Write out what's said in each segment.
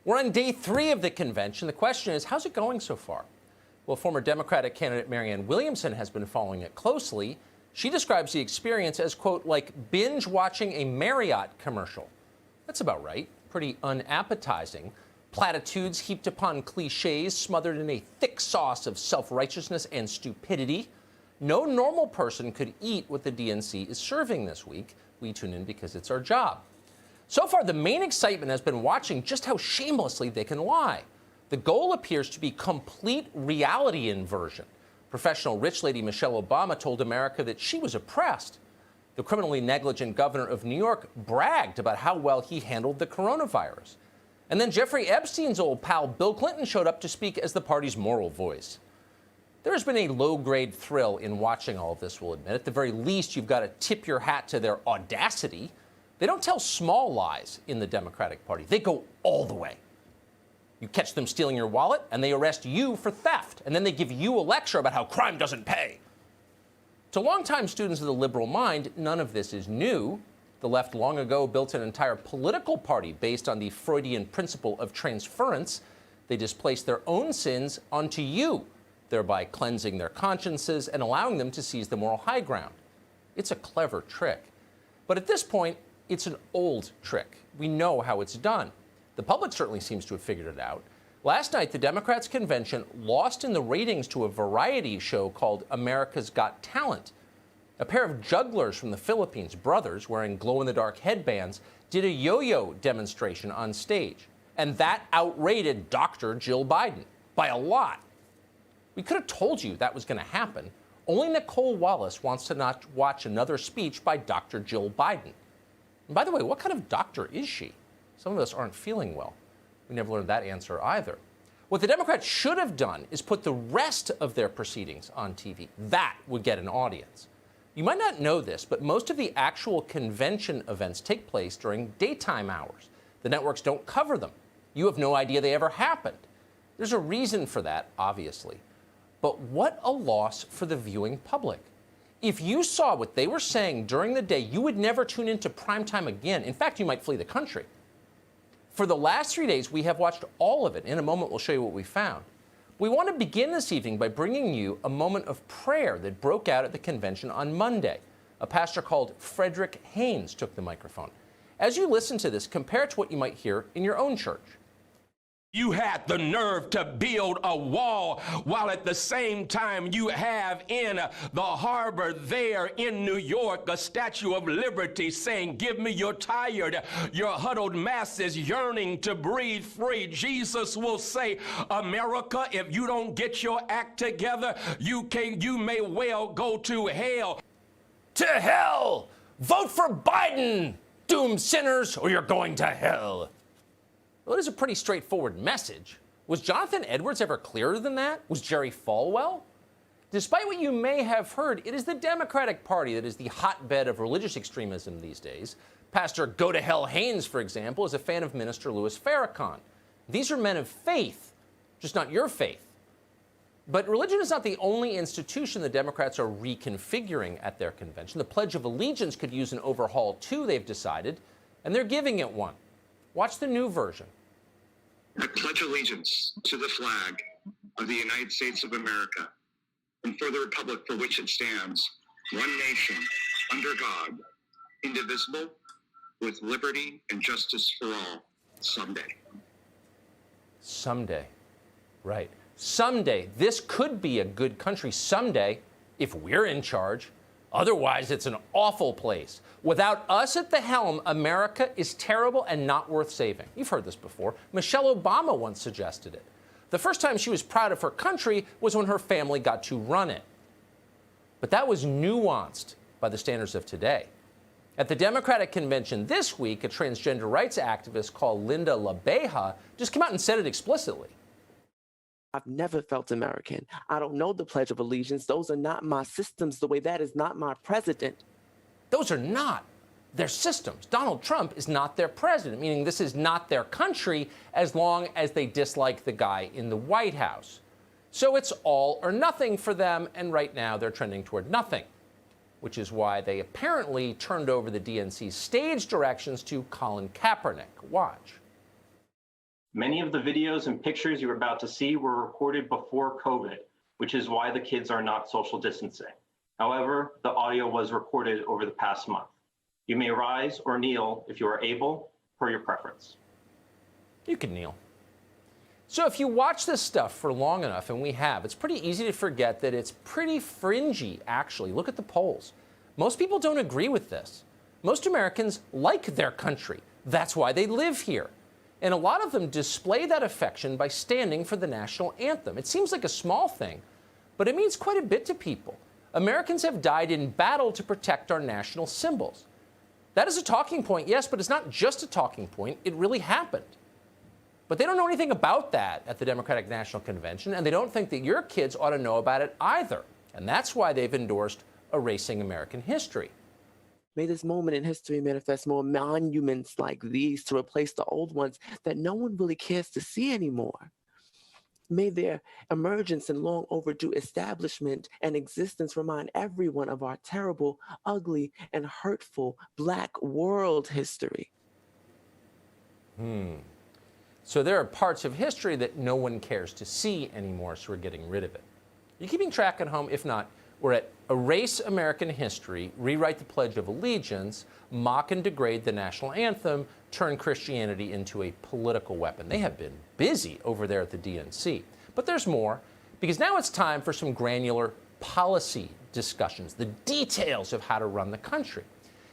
We're on day 3 of the convention. The question is, how's it going so far? Well, former Democratic candidate Marianne Williamson has been following it closely. She describes the experience as, quote, like binge watching a Marriott commercial. That's about right. Pretty unappetizing. Platitudes heaped upon cliches, smothered in a thick sauce of self-righteousness and stupidity. No normal person could eat what the DNC is serving this week. We tune in because it's our job. So far, the main excitement has been watching just how shamelessly they can lie. The goal appears to be complete reality inversion. Professional rich lady Michelle Obama told America that she was oppressed. The criminally negligent governor of New York bragged about how well he handled the coronavirus. And then Jeffrey Epstein's old pal Bill Clinton showed up to speak as the party's moral voice. There has been a low-grade thrill in watching all of this, we'll admit. At the very least, you've got to tip your hat to their audacity. They don't tell small lies in the Democratic Party. They go all the way. You catch them stealing your wallet, and they arrest you for theft. And then they give you a lecture about how crime doesn't pay. To longtime students of the liberal mind, none of this is new. The left long ago built an entire political party based on the Freudian principle of transference. They displaced their own sins onto you, thereby cleansing their consciences and allowing them to seize the moral high ground. It's a clever trick. But at this point, it's an old trick. We know how it's done. The public certainly seems to have figured it out. Last night, the Democrats' convention lost in the ratings to a variety show called America's Got Talent. A pair of jugglers from the Philippines, brothers wearing glow-in-the-dark headbands, did a yo-yo demonstration on stage. And that outrated Dr. Jill Biden by a lot. We could have told you that was going to happen. Only Nicole Wallace wants to not watch another speech by Dr. Jill Biden. And by the way, what kind of doctor is she? Some of us aren't feeling well. We never learned that answer either. What the Democrats should have done is put the rest of their proceedings on TV. That would get an audience. You might not know this, but most of the actual convention events take place during daytime hours. The networks don't cover them. You have no idea they ever happened. There's a reason for that, obviously. But what a loss for the viewing public. If you saw what they were saying during the day, you would never tune into primetime again. In fact, you might flee the country. For the last 3 days, we have watched all of it. In a moment, we'll show you what we found. We want to begin this evening by bringing you a moment of prayer that broke out at the convention on Monday. A pastor called Frederick Haynes took the microphone. As you listen to this, compare it to what you might hear in your own church. You had the nerve to build a wall while at the same time you have in the harbor there in New York a Statue of Liberty saying, give me your tired, your huddled masses yearning to breathe free. Jesus will say, America, if you don't get your act together, you may well go to hell. To hell! Vote for Biden, doomed sinners, or you're going to hell. Well, it is a pretty straightforward message. Was Jonathan Edwards ever clearer than that? Was Jerry Falwell? Despite what you may have heard, it is the Democratic Party that is the hotbed of religious extremism these days. Pastor Go to Hell Haynes, for example, is a fan of Minister Louis Farrakhan. These are men of faith, just not your faith. But religion is not the only institution the Democrats are reconfiguring at their convention. The Pledge of Allegiance could use an overhaul, too, they've decided, and they're giving it one. Watch the new version. I pledge allegiance to the flag of the United States of America and for the republic for which it stands, one nation, under God, indivisible, with liberty and justice for all, someday. Someday. Right. Someday, this could be a good country. Someday, if we're in charge. Otherwise, it's an awful place. Without us at the helm, America is terrible and not worth saving. You've heard this before. Michelle Obama once suggested it. The first time she was proud of her country was when her family got to run it. But that was nuanced by the standards of today. At the Democratic convention this week, a transgender rights activist called Linda LaBeja just came out and said it explicitly. I've never felt American. I don't know the Pledge of Allegiance. Those are not my systems, the way that is not my president. Those are not their systems. Donald Trump is not their president, meaning this is not their country as long as they dislike the guy in the White House. So it's all or nothing for them, and right now they're trending toward nothing, which is why they apparently turned over the DNC's stage directions to Colin Kaepernick. Watch. Many of the videos and pictures you're about to see were recorded before COVID, which is why the kids are not social distancing. However, the audio was recorded over the past month. You may rise or kneel if you are able, per your preference. You can kneel. So if you watch this stuff for long enough, and we have, it's pretty easy to forget that it's pretty fringy, actually. Look at the polls. Most people don't agree with this. Most Americans like their country. That's why they live here. And a lot of them display that affection by standing for the national anthem. It seems like a small thing, but it means quite a bit to people. Americans have died in battle to protect our national symbols. That is a talking point, yes, but it's not just a talking point. It really happened. But they don't know anything about that at the Democratic National Convention, and they don't think that your kids ought to know about it either. And that's why they've endorsed erasing American history. May this moment in history manifest more monuments like these to replace the old ones that no one really cares to see anymore. May their emergence and long overdue establishment and existence remind everyone of our terrible, ugly, and hurtful Black world history. So there are parts of history that no one cares to see anymore, so we're getting rid of it. You keeping track at home? If not, we're at Erase American History, Rewrite the Pledge of Allegiance, Mock and Degrade the National Anthem, Turn Christianity into a Political Weapon. They have been busy over there at the DNC. But there's more, because now it's time for some granular policy discussions, the details of how to run the country.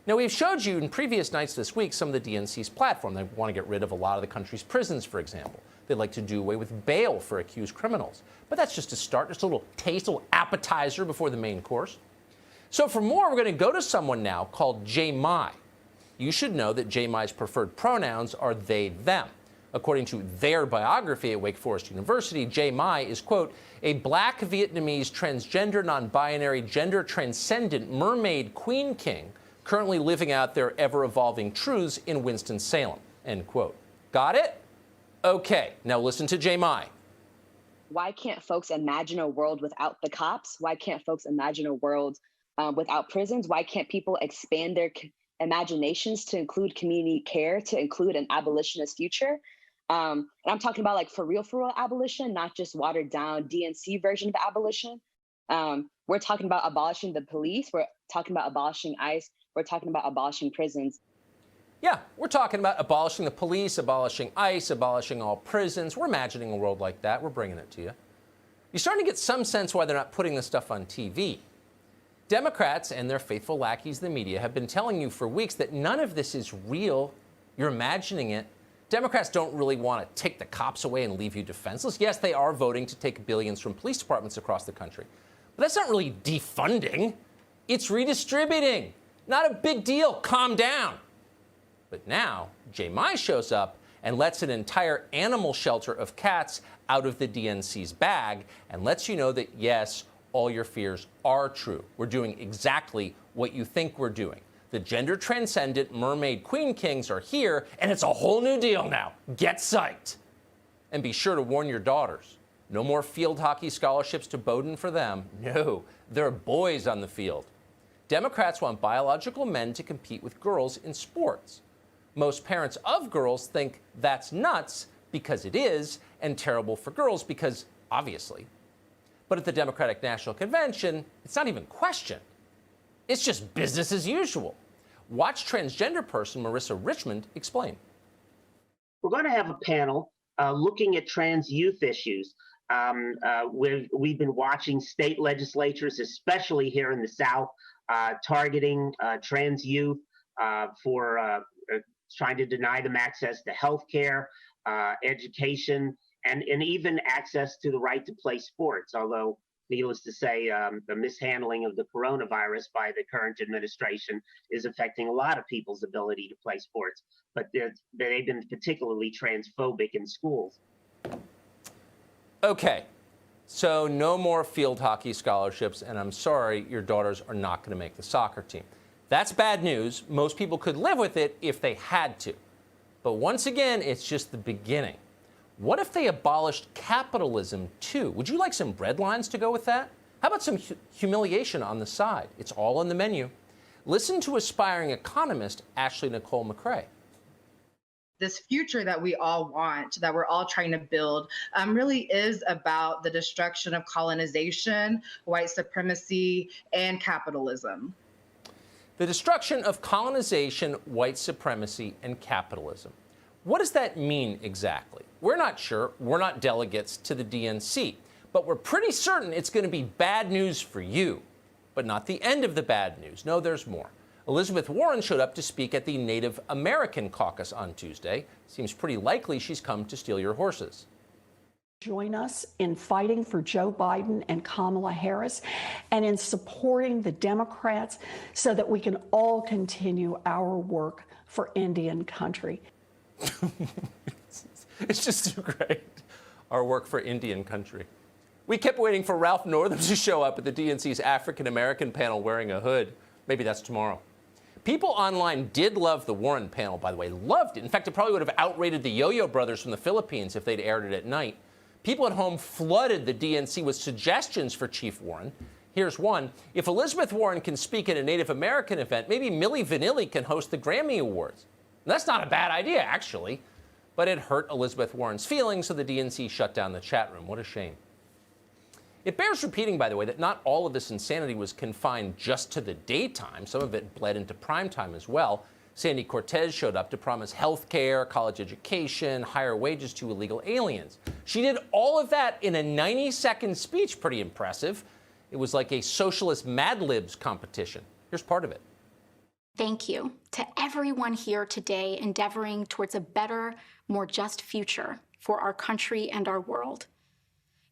Now, we've showed you in previous nights this week some of the DNC's platform. They want to get rid of a lot of the country's prisons, for example. They'd like to do away with bail for accused criminals. But that's just a start, just a little taste, a little appetizer before the main course. So for more, we're going to go to someone now called Jay Mai. You should know that Jay Mai's preferred pronouns are they, them. According to their biography at Wake Forest University, Jay Mai is, quote, a Black Vietnamese transgender, non-binary, gender-transcendent mermaid queen king currently living out their ever-evolving truths in Winston-Salem, end quote. Got it? Okay, now listen to Jay Mai. Why can't folks imagine a world without the cops? Why can't folks imagine a world without prisons? Why can't people expand their imaginations to include community care, to include an abolitionist future? And I'm talking about like for real abolition, not just watered down DNC version of abolition. We're talking about abolishing the police. We're talking about abolishing ICE. We're talking about abolishing prisons. Yeah, we're talking about abolishing the police, abolishing ICE, abolishing all prisons. We're imagining a world like that. We're bringing it to you. You're starting to get some sense why they're not putting this stuff on TV. Democrats and their faithful lackeys, the media, have been telling you for weeks that none of this is real. You're imagining it. Democrats don't really want to take the cops away and leave you defenseless. Yes, they are voting to take billions from police departments across the country. But that's not really defunding. It's redistributing. Not a big deal. Calm down. But now, Jay Mai shows up and lets an entire animal shelter of cats out of the DNC's bag and lets you know that, yes, all your fears are true. We're doing exactly what you think we're doing. The gender-transcendent mermaid queen kings are here, and it's a whole new deal now. Get psyched. And be sure to warn your daughters. No more field hockey scholarships to Bowdoin for them. No, there are boys on the field. Democrats want biological men to compete with girls in sports. Most parents of girls think that's nuts because it is, and terrible for girls because, obviously. But at the Democratic National Convention, it's not even questioned. It's just business as usual. Watch transgender person Marissa Richmond explain. We're going to have a panel looking at trans youth issues. We've been watching state legislatures, especially here in the South, targeting trans youth for trying to deny them access to health care, education, and even access to the right to play sports, although needless to say, the mishandling of the coronavirus by the current administration is affecting a lot of people's ability to play sports, but they've been particularly transphobic in schools. Okay, so no more field hockey scholarships, and I'm sorry, your daughters are not going to make the soccer team. That's bad news. Most people could live with it if they had to. But once again, it's just the beginning. What if they abolished capitalism, too? Would you like some bread lines to go with that? How about some humiliation on the side? It's all on the menu. Listen to aspiring economist Ashley Nicole McCrae. this future that we all want, that we're all trying to build, really is about the destruction of colonization, white supremacy, and capitalism. The destruction of colonization, white supremacy, and capitalism. What does that mean exactly? We're not sure. We're not delegates to the DNC. But we're pretty certain it's going to be bad news for you. But not the end of the bad news. No, there's more. Elizabeth Warren showed up to speak at the Native American caucus on Tuesday. Seems pretty likely she's come to steal your horses. Join us in fighting for Joe Biden and Kamala Harris and in supporting the Democrats so that we can all continue our work for Indian country. It's just too great. Our work for Indian country. We kept waiting for Ralph Northam to show up at the DNC's African American panel wearing a hood. Maybe that's tomorrow. People online did love the Warren panel, by the way. Loved it. In fact, it probably would have outrated the Yo-Yo brothers from the Philippines if they'd aired it at night. People at home flooded the DNC with suggestions for Chief Warren. Here's one. If Elizabeth Warren can speak at a Native American event, maybe Milli Vanilli can host the Grammy Awards. And that's not a bad idea, actually. But it hurt Elizabeth Warren's feelings, so the DNC shut down the chat room. What a shame. It bears repeating, by the way, that not all of this insanity was confined just to the daytime. Some of it bled into primetime as well. Sandy Cortez showed up to promise health care, college education, higher wages to illegal aliens. She did all of that in a 90-second speech. Pretty impressive. It was like a socialist Mad Libs competition. Here's part of it. Thank you to everyone here today endeavoring towards a better, more just future for our country and our world.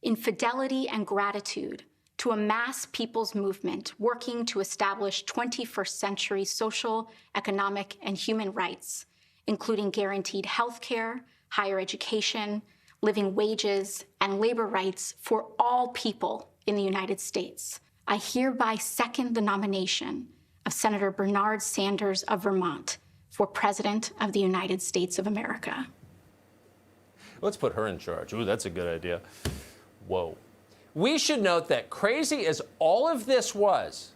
In fidelity and gratitude to a mass people's movement working to establish 21st century social, economic, and human rights, including guaranteed health care, higher education, living wages, and labor rights for all people in the United States. I hereby second the nomination of Senator Bernard Sanders of Vermont for President of the United States of America. Let's put her in charge. Ooh, that's a good idea. Whoa. We should note that crazy as all of this was,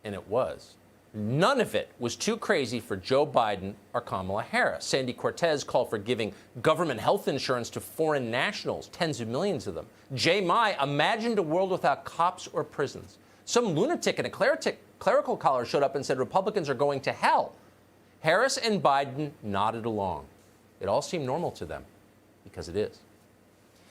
and it was, none of it was too crazy for Joe Biden or Kamala Harris. Sandy Cortez called for giving government health insurance to foreign nationals, tens of millions of them. Jay Mai imagined a world without cops or prisons. Some lunatic in a clerical collar showed up and said Republicans are going to hell. Harris and Biden nodded along. It all seemed normal to them, because it is.